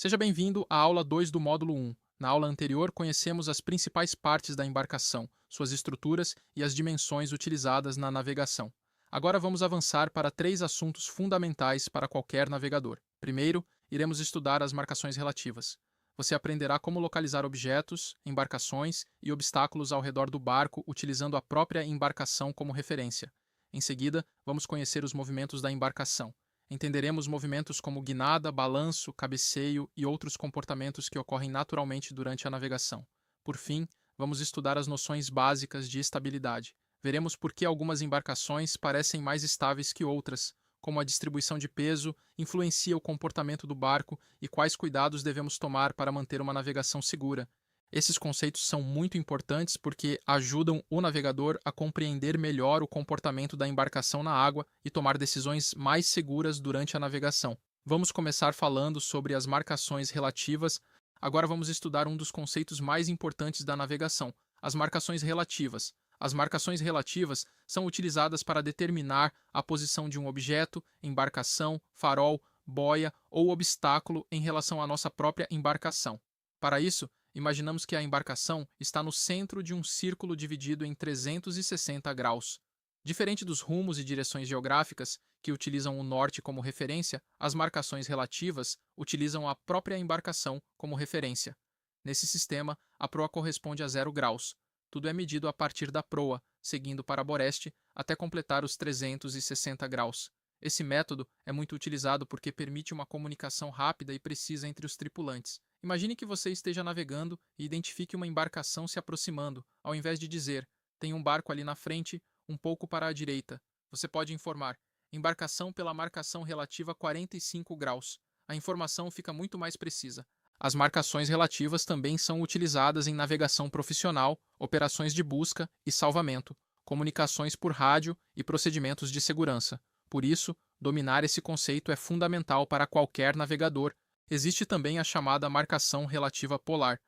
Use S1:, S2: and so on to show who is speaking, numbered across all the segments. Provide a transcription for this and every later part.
S1: Seja bem-vindo à aula 2 do módulo 1. Na aula anterior, conhecemos as principais partes da embarcação, suas estruturas e as dimensões utilizadas na navegação. Agora vamos avançar para três assuntos fundamentais para qualquer navegador. Primeiro, iremos estudar as marcações relativas. Você aprenderá como localizar objetos, embarcações e obstáculos ao redor do barco utilizando a própria embarcação como referência. Em seguida, vamos conhecer os movimentos da embarcação. Entenderemos movimentos como guinada, balanço, cabeceio e outros comportamentos que ocorrem naturalmente durante a navegação. Por fim, vamos estudar as noções básicas de estabilidade. Veremos por que algumas embarcações parecem mais estáveis que outras, como a distribuição de peso influencia o comportamento do barco e quais cuidados devemos tomar para manter uma navegação segura. Esses conceitos são muito importantes porque ajudam o navegador a compreender melhor o comportamento da embarcação na água e tomar decisões mais seguras durante a navegação. Vamos começar falando sobre as marcações relativas. Agora vamos estudar um dos conceitos mais importantes da navegação, as marcações relativas. As marcações relativas são utilizadas para determinar a posição de um objeto, embarcação, farol, boia ou obstáculo em relação à nossa própria embarcação. Para isso, imaginamos que a embarcação está no centro de um círculo dividido em 360 graus. Diferente dos rumos e direções geográficas, que utilizam o norte como referência, as marcações relativas utilizam a própria embarcação como referência. Nesse sistema, a proa corresponde a 0 graus. Tudo é medido a partir da proa, seguindo para Boreste, até completar os 360 graus. Esse método é muito utilizado porque permite uma comunicação rápida e precisa entre os tripulantes. Imagine que você esteja navegando e identifique uma embarcação se aproximando, ao invés de dizer, tem um barco ali na frente, um pouco para a direita. Você pode informar, embarcação pela marcação relativa 45 graus. A informação fica muito mais precisa. As marcações relativas também são utilizadas em navegação profissional, operações de busca e salvamento, comunicações por rádio e procedimentos de segurança. Por isso, dominar esse conceito é fundamental para qualquer navegador. Existe também a chamada marcação relativa polar.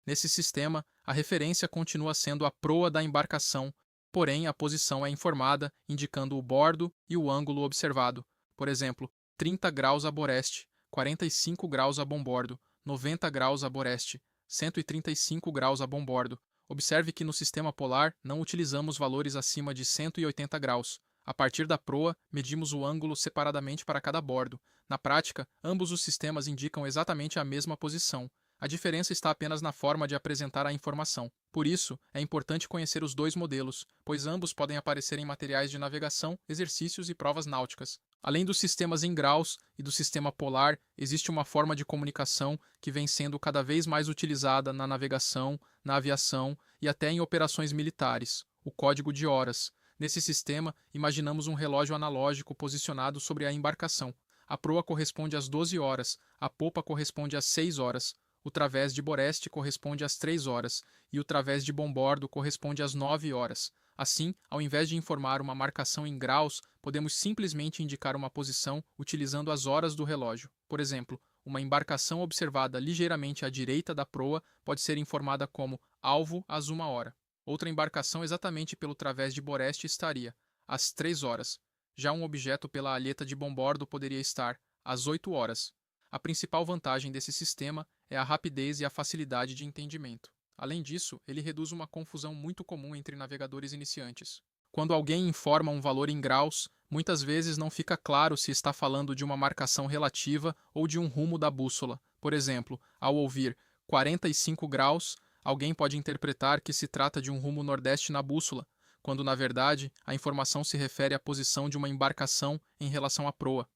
S1: Nesse sistema, a referência continua sendo a proa da embarcação, porém a posição é informada, indicando o bordo e o ângulo observado. Por exemplo, 30 graus a boreste, 45 graus a bombordo, 90 graus a boreste, 135 graus a bombordo. Observe que no sistema polar não utilizamos valores acima de 180 graus. A partir da proa, medimos o ângulo separadamente para cada bordo. Na prática, ambos os sistemas indicam exatamente a mesma posição. A diferença está apenas na forma de apresentar a informação. Por isso, é importante conhecer os dois modelos, pois ambos podem aparecer em materiais de navegação, exercícios e provas náuticas. Além dos sistemas em graus e do sistema polar, existe uma forma de comunicação que vem sendo cada vez mais utilizada na navegação, na aviação e até em operações militares: o código de horas. Nesse sistema, imaginamos um relógio analógico posicionado sobre a embarcação. A proa corresponde às 12 horas, a popa corresponde às 6 horas, o través de boreste corresponde às 3 horas e o través de bombordo corresponde às 9 horas. Assim, ao invés de informar uma marcação em graus, podemos simplesmente indicar uma posição utilizando as horas do relógio. Por exemplo, uma embarcação observada ligeiramente à direita da proa pode ser informada como alvo às 1 hora. Outra embarcação exatamente pelo través de boreste estaria às 3 horas. Já um objeto pela alheta de bombordo poderia estar às 8 horas. A principal vantagem desse sistema é a rapidez e a facilidade de entendimento. Além disso, ele reduz uma confusão muito comum entre navegadores iniciantes. Quando alguém informa um valor em graus, muitas vezes não fica claro se está falando de uma marcação relativa ou de um rumo da bússola. Por exemplo, ao ouvir 45 graus, alguém pode interpretar que se trata de um rumo nordeste na bússola, quando na verdade a informação se refere à posição de uma embarcação em relação à proa.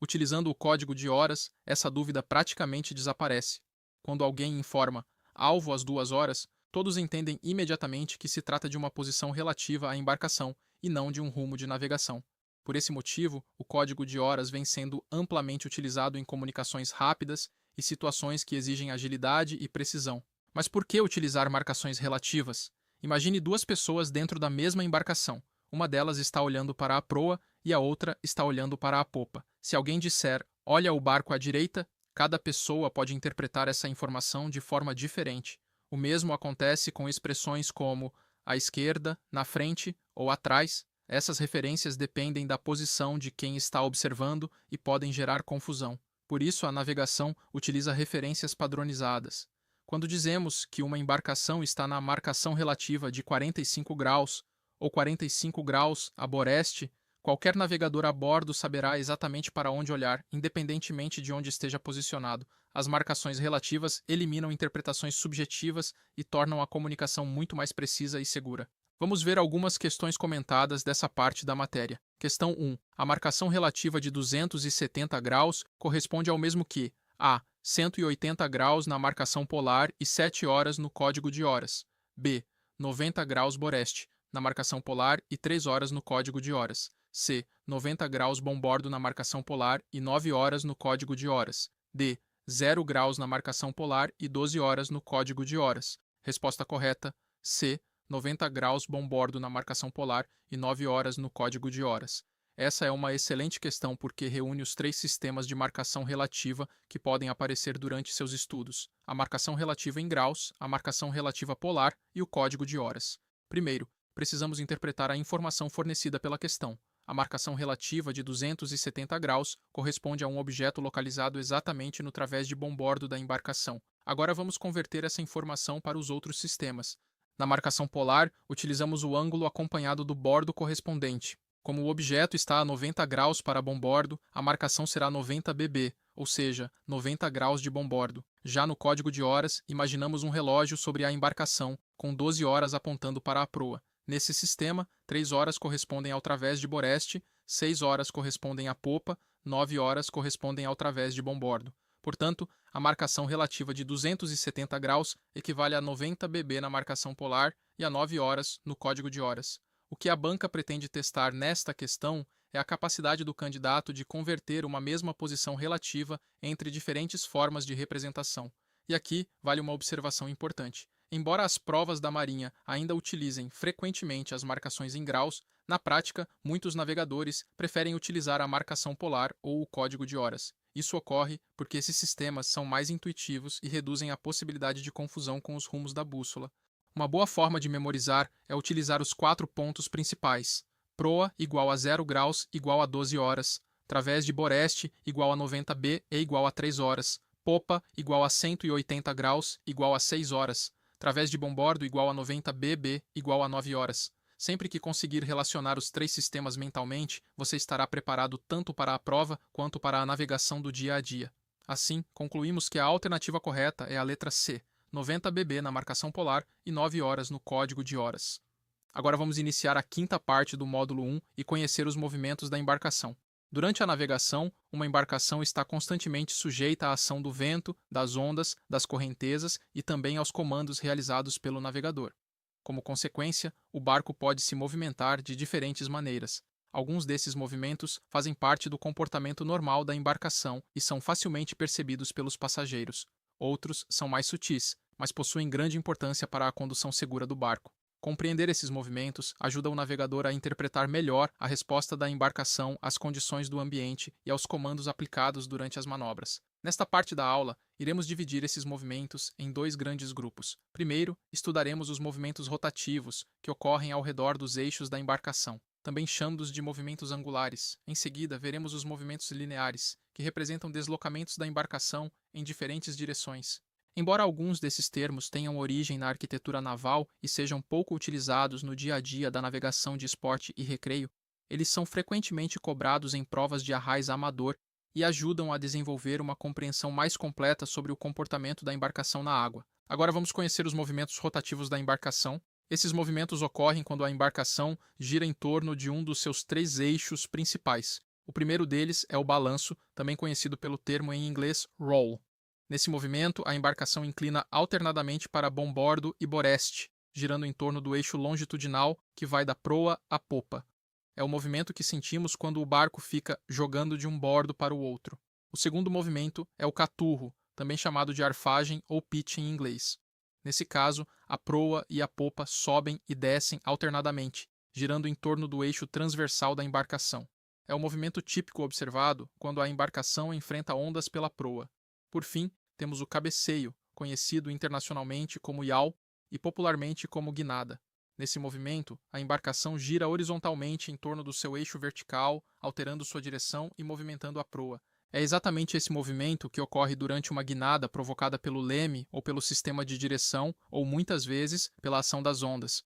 S1: Utilizando o código de horas, essa dúvida praticamente desaparece. Quando alguém informa alvo às 2 horas, todos entendem imediatamente que se trata de uma posição relativa à embarcação e não de um rumo de navegação. Por esse motivo, o código de horas vem sendo amplamente utilizado em comunicações rápidas e situações que exigem agilidade e precisão. Mas por que utilizar marcações relativas? Imagine duas pessoas dentro da mesma embarcação. Uma delas está olhando para a proa e a outra está olhando para a popa. Se alguém disser, olha o barco à direita, cada pessoa pode interpretar essa informação de forma diferente. O mesmo acontece com expressões como à esquerda, na frente ou atrás. Essas referências dependem da posição de quem está observando e podem gerar confusão. Por isso, a navegação utiliza referências padronizadas. Quando dizemos que uma embarcação está na marcação relativa de 45 graus ou 45 graus a boreste, qualquer navegador a bordo saberá exatamente para onde olhar, independentemente de onde esteja posicionado. As marcações relativas eliminam interpretações subjetivas e tornam a comunicação muito mais precisa e segura. Vamos ver algumas questões comentadas dessa parte da matéria. Questão 1. A marcação relativa de 270 graus corresponde ao mesmo que a. 180 graus na marcação polar e 7 horas no código de horas. B. 90 graus boreste na marcação polar e 3 horas no código de horas. C. 90 graus bombordo na marcação polar e 9 horas no código de horas. D. 0 graus na marcação polar e 12 horas no código de horas. Resposta correta: C. 90 graus bombordo na marcação polar e 9 horas no código de horas. Essa é uma excelente questão porque reúne os 3 sistemas de marcação relativa que podem aparecer durante seus estudos: a marcação relativa em graus, a marcação relativa polar e o código de horas. Primeiro, precisamos interpretar a informação fornecida pela questão. A marcação relativa de 270 graus corresponde a um objeto localizado exatamente no través de bombordo da embarcação. Agora vamos converter essa informação para os outros sistemas. Na marcação polar, utilizamos o ângulo acompanhado do bordo correspondente. Como o objeto está a 90 graus para bombordo, a marcação será 90 bb, ou seja, 90 graus de bombordo. Já no código de horas, imaginamos um relógio sobre a embarcação, com 12 horas apontando para a proa. Nesse sistema, 3 horas correspondem ao través de boreste, 6 horas correspondem à popa, 9 horas correspondem ao través de bombordo. Portanto, a marcação relativa de 270 graus equivale a 90 bb na marcação polar e a 9 horas no código de horas. O que a banca pretende testar nesta questão é a capacidade do candidato de converter uma mesma posição relativa entre diferentes formas de representação. E aqui vale uma observação importante. Embora as provas da Marinha ainda utilizem frequentemente as marcações em graus, na prática, muitos navegadores preferem utilizar a marcação polar ou o código de horas. Isso ocorre porque esses sistemas são mais intuitivos e reduzem a possibilidade de confusão com os rumos da bússola. Uma boa forma de memorizar é utilizar os 4 pontos principais: proa igual a 0 graus igual a 12 horas, través de boreste igual a 90 b e igual a 3 horas, popa igual a 180 graus igual a 6 horas, través de bombordo igual a 90 bb igual a 9 horas. Sempre que conseguir relacionar os 3 sistemas mentalmente, você estará preparado tanto para a prova quanto para a navegação do dia a dia. Assim, concluímos que a alternativa correta é a letra C, 90 bb na marcação polar e 9 horas no código de horas. Agora vamos iniciar a quinta parte do módulo 1 e conhecer os movimentos da embarcação. Durante a navegação, uma embarcação está constantemente sujeita à ação do vento, das ondas, das correntezas e também aos comandos realizados pelo navegador. Como consequência, o barco pode se movimentar de diferentes maneiras. Alguns desses movimentos fazem parte do comportamento normal da embarcação e são facilmente percebidos pelos passageiros. Outros são mais sutis, mas possuem grande importância para a condução segura do barco. Compreender esses movimentos ajuda o navegador a interpretar melhor a resposta da embarcação às condições do ambiente e aos comandos aplicados durante as manobras. Nesta parte da aula, iremos dividir esses movimentos em 2 grandes grupos. Primeiro, estudaremos os movimentos rotativos, que ocorrem ao redor dos eixos da embarcação, também chamados de movimentos angulares. Em seguida, veremos os movimentos lineares, que representam deslocamentos da embarcação em diferentes direções. Embora alguns desses termos tenham origem na arquitetura naval e sejam pouco utilizados no dia a dia da navegação de esporte e recreio, eles são frequentemente cobrados em provas de arraiz amador e ajudam a desenvolver uma compreensão mais completa sobre o comportamento da embarcação na água. Agora vamos conhecer os movimentos rotativos da embarcação. Esses movimentos ocorrem quando a embarcação gira em torno de um dos seus 3 eixos principais. O primeiro deles é o balanço, também conhecido pelo termo em inglês roll. Nesse movimento, a embarcação inclina alternadamente para bombordo e boreste, girando em torno do eixo longitudinal que vai da proa à popa. É o movimento que sentimos quando o barco fica jogando de um bordo para o outro. O segundo movimento é o caturro, também chamado de arfagem ou pitch em inglês. Nesse caso, a proa e a popa sobem e descem alternadamente, girando em torno do eixo transversal da embarcação. É o movimento típico observado quando a embarcação enfrenta ondas pela proa. Por fim, temos o cabeceio, conhecido internacionalmente como yaw e popularmente como guinada. Nesse movimento, a embarcação gira horizontalmente em torno do seu eixo vertical, alterando sua direção e movimentando a proa. É exatamente esse movimento que ocorre durante uma guinada provocada pelo leme ou pelo sistema de direção, ou muitas vezes pela ação das ondas.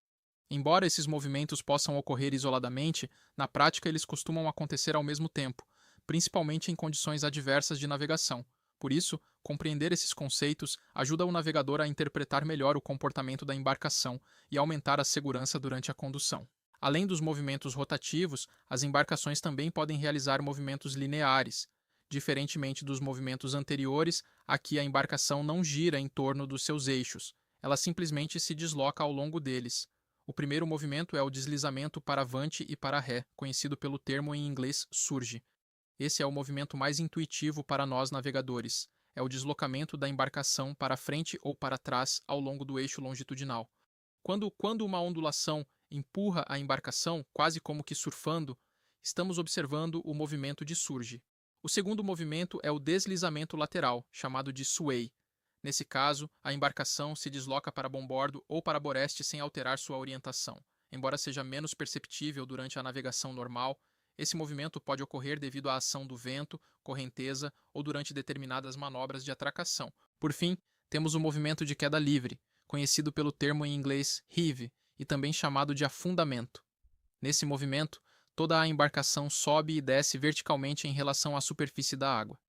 S1: Embora esses movimentos possam ocorrer isoladamente, na prática eles costumam acontecer ao mesmo tempo, principalmente em condições adversas de navegação. Por isso, compreender esses conceitos ajuda o navegador a interpretar melhor o comportamento da embarcação e aumentar a segurança durante a condução. Além dos movimentos rotativos, as embarcações também podem realizar movimentos lineares. Diferentemente dos movimentos anteriores, aqui a embarcação não gira em torno dos seus eixos, ela simplesmente se desloca ao longo deles. O primeiro movimento é o deslizamento para avante e para ré, conhecido pelo termo em inglês surge. Esse é o movimento mais intuitivo para nós navegadores. É o deslocamento da embarcação para frente ou para trás ao longo do eixo longitudinal. Quando uma ondulação empurra a embarcação, quase como que surfando, estamos observando o movimento de surge. O segundo movimento é o deslizamento lateral, chamado de sway. Nesse caso, a embarcação se desloca para bombordo ou para boreste sem alterar sua orientação. Embora seja menos perceptível durante a navegação normal, esse movimento pode ocorrer devido à ação do vento, correnteza ou durante determinadas manobras de atracação. Por fim, temos o movimento de queda livre, conhecido pelo termo em inglês heave e também chamado de afundamento. Nesse movimento, toda a embarcação sobe e desce verticalmente em relação à superfície da água.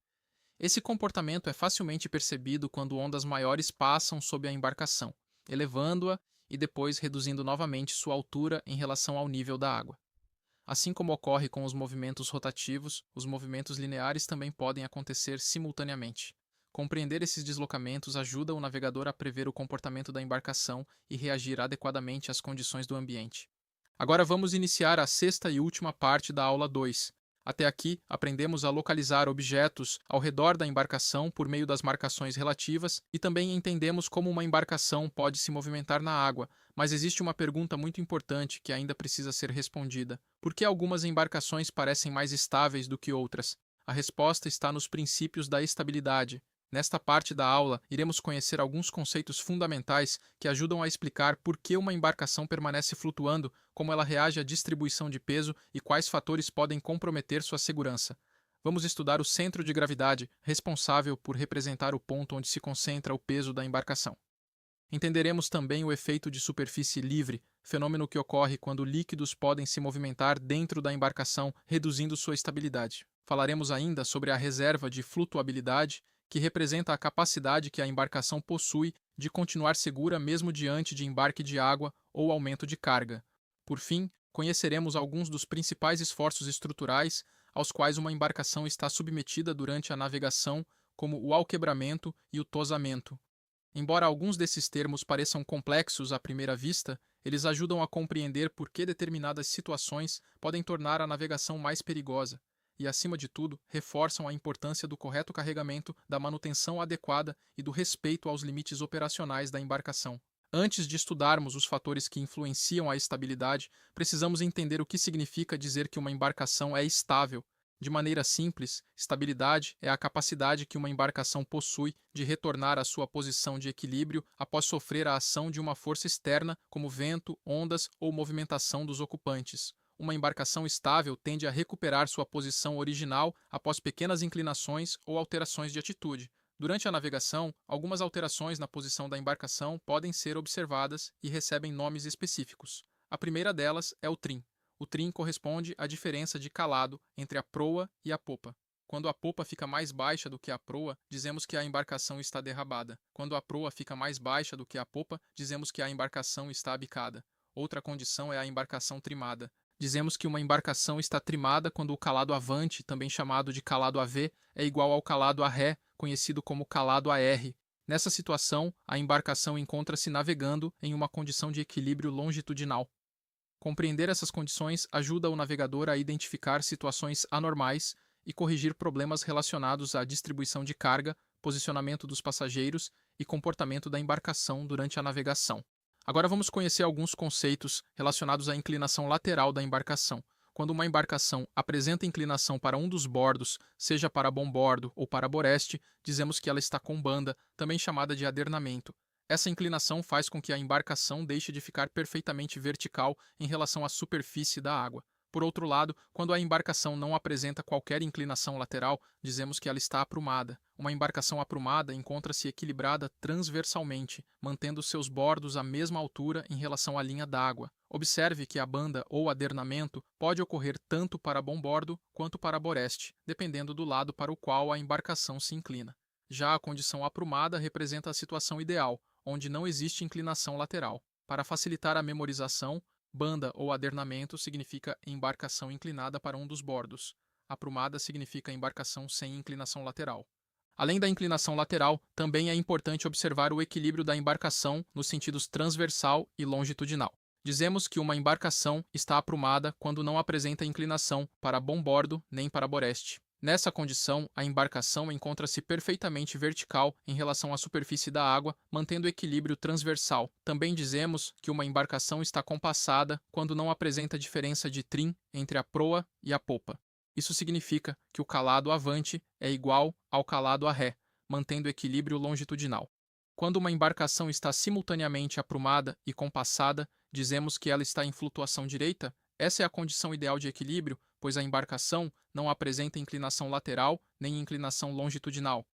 S1: Esse comportamento é facilmente percebido quando ondas maiores passam sob a embarcação, elevando-a e depois reduzindo novamente sua altura em relação ao nível da água. Assim como ocorre com os movimentos rotativos, os movimentos lineares também podem acontecer simultaneamente. Compreender esses deslocamentos ajuda o navegador a prever o comportamento da embarcação e reagir adequadamente às condições do ambiente. Agora vamos iniciar a sexta e última parte da aula 2. Até aqui, aprendemos a localizar objetos ao redor da embarcação por meio das marcações relativas e também entendemos como uma embarcação pode se movimentar na água, mas existe uma pergunta muito importante que ainda precisa ser respondida. Por que algumas embarcações parecem mais estáveis do que outras? A resposta está nos princípios da estabilidade. Nesta parte da aula, iremos conhecer alguns conceitos fundamentais que ajudam a explicar por que uma embarcação permanece flutuando, como ela reage à distribuição de peso e quais fatores podem comprometer sua segurança. Vamos estudar o centro de gravidade, responsável por representar o ponto onde se concentra o peso da embarcação. Entenderemos também o efeito de superfície livre, fenômeno que ocorre quando líquidos podem se movimentar dentro da embarcação, reduzindo sua estabilidade. Falaremos ainda sobre a reserva de flutuabilidade, que representa a capacidade que a embarcação possui de continuar segura mesmo diante de embarque de água ou aumento de carga. Por fim, conheceremos alguns dos principais esforços estruturais aos quais uma embarcação está submetida durante a navegação, como o alquebramento e o tosamento. Embora alguns desses termos pareçam complexos à primeira vista, eles ajudam a compreender por que determinadas situações podem tornar a navegação mais perigosa e, acima de tudo, reforçam a importância do correto carregamento, da manutenção adequada e do respeito aos limites operacionais da embarcação. Antes de estudarmos os fatores que influenciam a estabilidade, precisamos entender o que significa dizer que uma embarcação é estável. De maneira simples, estabilidade é a capacidade que uma embarcação possui de retornar à sua posição de equilíbrio após sofrer a ação de uma força externa, como vento, ondas ou movimentação dos ocupantes. Uma embarcação estável tende a recuperar sua posição original após pequenas inclinações ou alterações de atitude. Durante a navegação, algumas alterações na posição da embarcação podem ser observadas e recebem nomes específicos. A primeira delas é o trim. O trim corresponde à diferença de calado entre a proa e a popa. Quando a popa fica mais baixa do que a proa, dizemos que a embarcação está derrabada. Quando a proa fica mais baixa do que a popa, dizemos que a embarcação está abicada. Outra condição é a embarcação trimada. Dizemos que uma embarcação está trimada quando o calado avante, também chamado de calado AV, é igual ao calado a ré, conhecido como calado AR. Nessa situação, a embarcação encontra-se navegando em uma condição de equilíbrio longitudinal. Compreender essas condições ajuda o navegador a identificar situações anormais e corrigir problemas relacionados à distribuição de carga, posicionamento dos passageiros e comportamento da embarcação durante a navegação. Agora vamos conhecer alguns conceitos relacionados à inclinação lateral da embarcação. Quando uma embarcação apresenta inclinação para um dos bordos, seja para bombordo ou para boreste, dizemos que ela está combando, também chamada de adernamento. Essa inclinação faz com que a embarcação deixe de ficar perfeitamente vertical em relação à superfície da água. Por outro lado, quando a embarcação não apresenta qualquer inclinação lateral, dizemos que ela está aprumada. Uma embarcação aprumada encontra-se equilibrada transversalmente, mantendo seus bordos à mesma altura em relação à linha d'água. Observe que a banda ou adernamento pode ocorrer tanto para bombordo quanto para boreste, dependendo do lado para o qual a embarcação se inclina. Já a condição aprumada representa a situação ideal, onde não existe inclinação lateral. Para facilitar a memorização, banda ou adernamento significa embarcação inclinada para um dos bordos. Aprumada significa embarcação sem inclinação lateral. Além da inclinação lateral, também é importante observar o equilíbrio da embarcação nos sentidos transversal e longitudinal. Dizemos que uma embarcação está aprumada quando não apresenta inclinação para bombordo nem para boreste. Nessa condição, a embarcação encontra-se perfeitamente vertical em relação à superfície da água, mantendo equilíbrio transversal. Também dizemos que uma embarcação está compassada quando não apresenta diferença de trim entre a proa e a popa. Isso significa que o calado avante é igual ao calado a ré, mantendo equilíbrio longitudinal. Quando uma embarcação está simultaneamente aprumada e compassada, dizemos que ela está em flutuação direita. Essa é a condição ideal de equilíbrio, pois a embarcação não apresenta inclinação lateral nem inclinação longitudinal.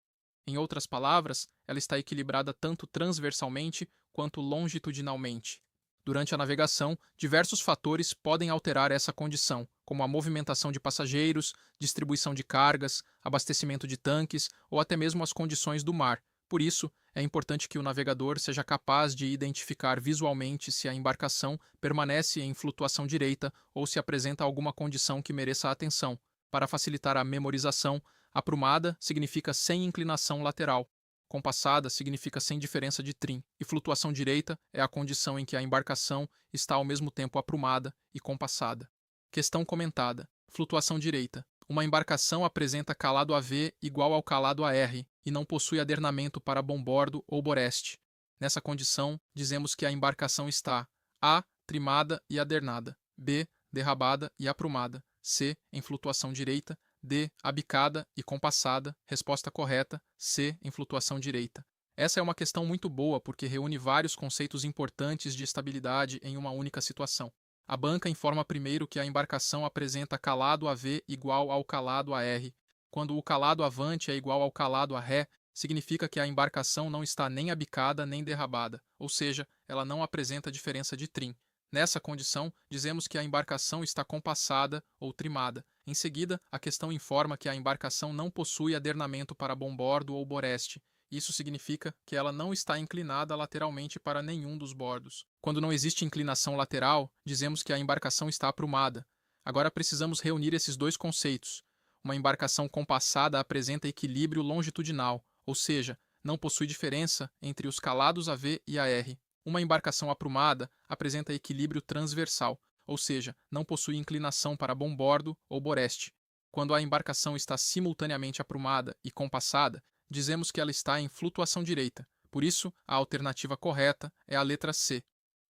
S1: Em outras palavras, ela está equilibrada tanto transversalmente quanto longitudinalmente. Durante a navegação, diversos fatores podem alterar essa condição, como a movimentação de passageiros, distribuição de cargas, abastecimento de tanques ou até mesmo as condições do mar. Por isso, é importante que o navegador seja capaz de identificar visualmente se a embarcação permanece em flutuação direita ou se apresenta alguma condição que mereça atenção. Para facilitar a memorização, aprumada significa sem inclinação lateral, compassada significa sem diferença de trim, e flutuação direita é a condição em que a embarcação está ao mesmo tempo aprumada e compassada. Questão comentada. Flutuação direita. Uma embarcação apresenta calado AV igual ao calado AR e não possui adernamento para bombordo ou boreste. Nessa condição, dizemos que a embarcação está A. Trimada e adernada, B. Derrabada e aprumada, C. Em flutuação direita, D. Abicada e compassada, resposta correta, C. Em flutuação direita. Essa é uma questão muito boa porque reúne vários conceitos importantes de estabilidade em uma única situação. A banca informa primeiro que a embarcação apresenta calado AV igual ao calado AR. Quando o calado avante é igual ao calado a ré, significa que a embarcação não está nem abicada nem derrabada, ou seja, ela não apresenta diferença de trim. Nessa condição, dizemos que a embarcação está compassada ou trimada. Em seguida, a questão informa que a embarcação não possui adernamento para bombordo ou boreste. Isso significa que ela não está inclinada lateralmente para nenhum dos bordos. Quando não existe inclinação lateral, dizemos que a embarcação está aprumada. Agora precisamos reunir esses dois conceitos. Uma embarcação compassada apresenta equilíbrio longitudinal, ou seja, não possui diferença entre os calados AV e AR. Uma embarcação aprumada apresenta equilíbrio transversal, ou seja, não possui inclinação para bombordo ou boreste. Quando a embarcação está simultaneamente aprumada e compassada, dizemos que ela está em flutuação direita. Por isso, a alternativa correta é a letra C.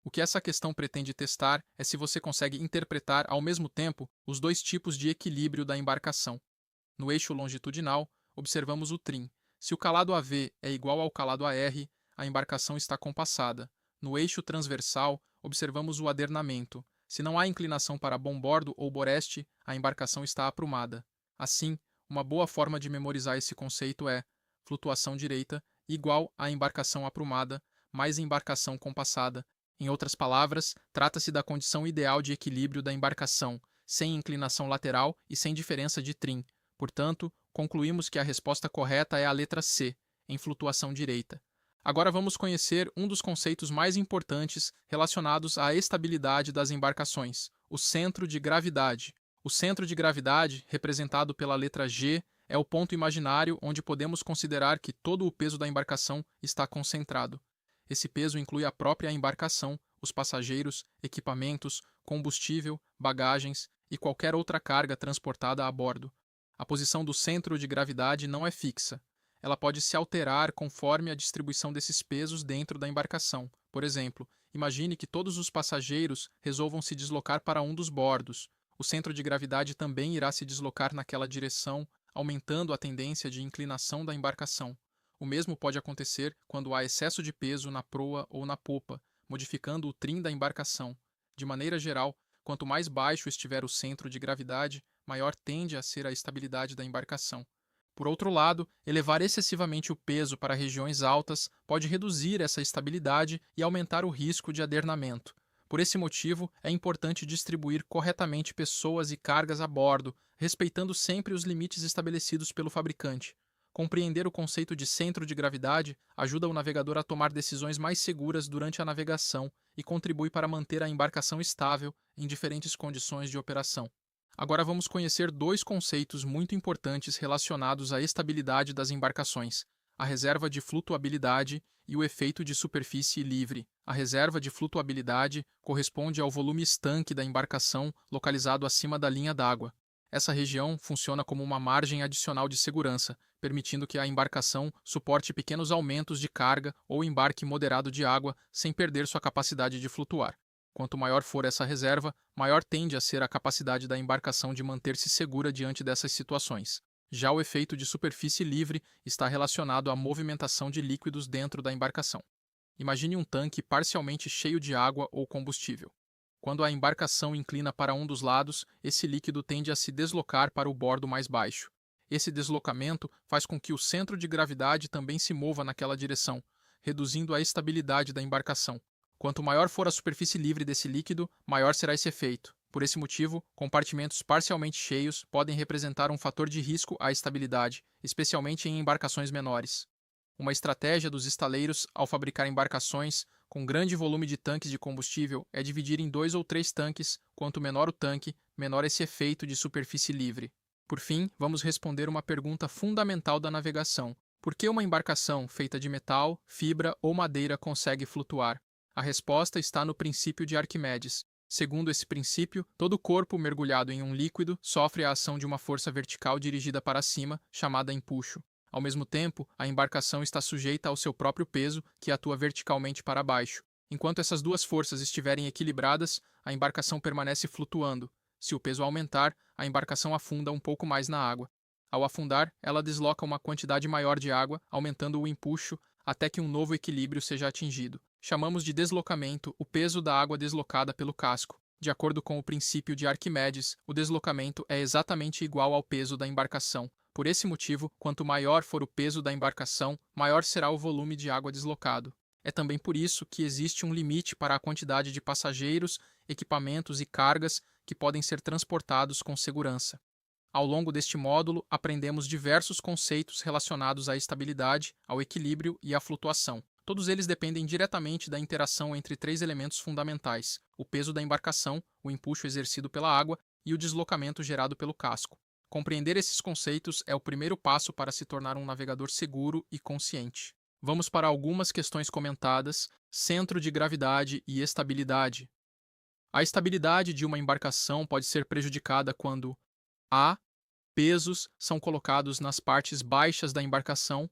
S1: O que essa questão pretende testar é se você consegue interpretar ao mesmo tempo os dois tipos de equilíbrio da embarcação. No eixo longitudinal, observamos o trim. Se o calado AV é igual ao calado AR, a embarcação está compassada. No eixo transversal, observamos o adernamento. Se não há inclinação para bombordo ou boreste, a embarcação está aprumada. Assim, uma boa forma de memorizar esse conceito é flutuação direita igual a embarcação aprumada mais embarcação compassada. Em outras palavras, trata-se da condição ideal de equilíbrio da embarcação, sem inclinação lateral e sem diferença de trim. Portanto, concluímos que a resposta correta é a letra C, em flutuação direita. Agora vamos conhecer um dos conceitos mais importantes relacionados à estabilidade das embarcações, o centro de gravidade. O centro de gravidade, representado pela letra G, é o ponto imaginário onde podemos considerar que todo o peso da embarcação está concentrado. Esse peso inclui a própria embarcação, os passageiros, equipamentos, combustível, bagagens e qualquer outra carga transportada a bordo. A posição do centro de gravidade não é fixa. Ela pode se alterar conforme a distribuição desses pesos dentro da embarcação. Por exemplo, imagine que todos os passageiros resolvam se deslocar para um dos bordos. O centro de gravidade também irá se deslocar naquela direção, aumentando a tendência de inclinação da embarcação. O mesmo pode acontecer quando há excesso de peso na proa ou na popa, modificando o trim da embarcação. De maneira geral, quanto mais baixo estiver o centro de gravidade, maior tende a ser a estabilidade da embarcação. Por outro lado, elevar excessivamente o peso para regiões altas pode reduzir essa estabilidade e aumentar o risco de adernamento. Por esse motivo, é importante distribuir corretamente pessoas e cargas a bordo, respeitando sempre os limites estabelecidos pelo fabricante. Compreender o conceito de centro de gravidade ajuda o navegador a tomar decisões mais seguras durante a navegação e contribui para manter a embarcação estável em diferentes condições de operação. Agora vamos conhecer dois conceitos muito importantes relacionados à estabilidade das embarcações: a reserva de flutuabilidade e o efeito de superfície livre. A reserva de flutuabilidade corresponde ao volume estanque da embarcação localizado acima da linha d'água. Essa região funciona como uma margem adicional de segurança, permitindo que a embarcação suporte pequenos aumentos de carga ou embarque moderado de água sem perder sua capacidade de flutuar. Quanto maior for essa reserva, maior tende a ser a capacidade da embarcação de manter-se segura diante dessas situações. Já o efeito de superfície livre está relacionado à movimentação de líquidos dentro da embarcação. Imagine um tanque parcialmente cheio de água ou combustível. Quando a embarcação inclina para um dos lados, esse líquido tende a se deslocar para o bordo mais baixo. Esse deslocamento faz com que o centro de gravidade também se mova naquela direção, reduzindo a estabilidade da embarcação. Quanto maior for a superfície livre desse líquido, maior será esse efeito. Por esse motivo, compartimentos parcialmente cheios podem representar um fator de risco à estabilidade, especialmente em embarcações menores. Uma estratégia dos estaleiros ao fabricar embarcações com grande volume de tanques de combustível é dividir em 2 ou 3 tanques. Quanto menor o tanque, menor esse efeito de superfície livre. Por fim, vamos responder uma pergunta fundamental da navegação: por que uma embarcação feita de metal, fibra ou madeira consegue flutuar? A resposta está no princípio de Arquimedes. Segundo esse princípio, todo corpo mergulhado em um líquido sofre a ação de uma força vertical dirigida para cima, chamada empuxo. Ao mesmo tempo, a embarcação está sujeita ao seu próprio peso, que atua verticalmente para baixo. Enquanto essas duas forças estiverem equilibradas, a embarcação permanece flutuando. Se o peso aumentar, a embarcação afunda um pouco mais na água. Ao afundar, ela desloca uma quantidade maior de água, aumentando o empuxo até que um novo equilíbrio seja atingido. Chamamos de deslocamento o peso da água deslocada pelo casco. De acordo com o princípio de Arquimedes, o deslocamento é exatamente igual ao peso da embarcação. Por esse motivo, quanto maior for o peso da embarcação, maior será o volume de água deslocado. É também por isso que existe um limite para a quantidade de passageiros, equipamentos e cargas que podem ser transportados com segurança. Ao longo deste módulo, aprendemos diversos conceitos relacionados à estabilidade, ao equilíbrio e à flutuação. Todos eles dependem diretamente da interação entre 3 elementos fundamentais: o peso da embarcação, o empuxo exercido pela água e o deslocamento gerado pelo casco. Compreender esses conceitos é o primeiro passo para se tornar um navegador seguro e consciente. Vamos para algumas questões comentadas: centro de gravidade e estabilidade. A estabilidade de uma embarcação pode ser prejudicada quando a. Pesos são colocados nas partes baixas da embarcação.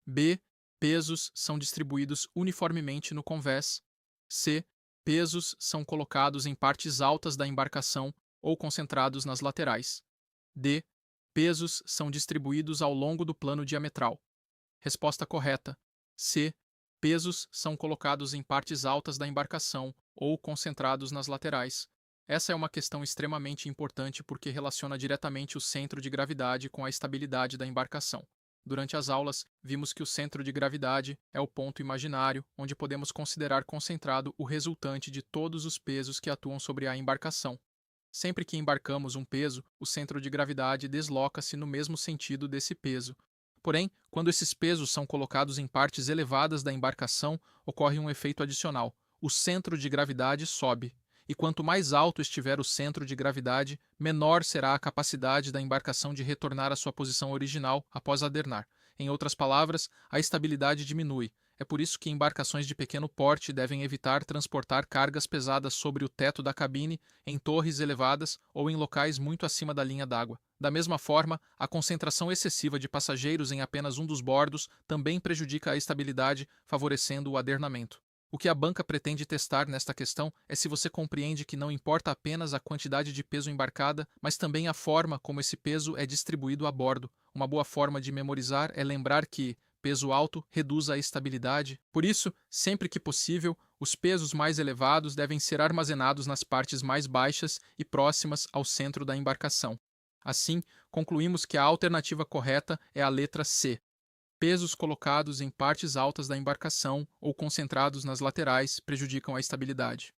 S1: B. Pesos são distribuídos uniformemente no convés. C. Pesos são colocados em partes altas da embarcação ou concentrados nas laterais. D. Pesos são distribuídos ao longo do plano diametral. Resposta correta. C. Pesos são colocados em partes altas da embarcação ou concentrados nas laterais. Essa é uma questão extremamente importante porque relaciona diretamente o centro de gravidade com a estabilidade da embarcação. Durante as aulas, vimos que o centro de gravidade é o ponto imaginário onde podemos considerar concentrado o resultante de todos os pesos que atuam sobre a embarcação. Sempre que embarcamos um peso, o centro de gravidade desloca-se no mesmo sentido desse peso. Porém, quando esses pesos são colocados em partes elevadas da embarcação, ocorre um efeito adicional: o centro de gravidade sobe. E quanto mais alto estiver o centro de gravidade, menor será a capacidade da embarcação de retornar à sua posição original após adernar. Em outras palavras, a estabilidade diminui. É por isso que embarcações de pequeno porte devem evitar transportar cargas pesadas sobre o teto da cabine, em torres elevadas ou em locais muito acima da linha d'água. Da mesma forma, a concentração excessiva de passageiros em apenas um dos bordos também prejudica a estabilidade, favorecendo o adernamento. O que a banca pretende testar nesta questão é se você compreende que não importa apenas a quantidade de peso embarcada, mas também a forma como esse peso é distribuído a bordo. Uma boa forma de memorizar é lembrar que Peso alto reduz a estabilidade. Por isso, sempre que possível, os pesos mais elevados devem ser armazenados nas partes mais baixas e próximas ao centro da embarcação. Assim, concluímos que a alternativa correta é a letra C. Pesos colocados em partes altas da embarcação ou concentrados nas laterais prejudicam a estabilidade.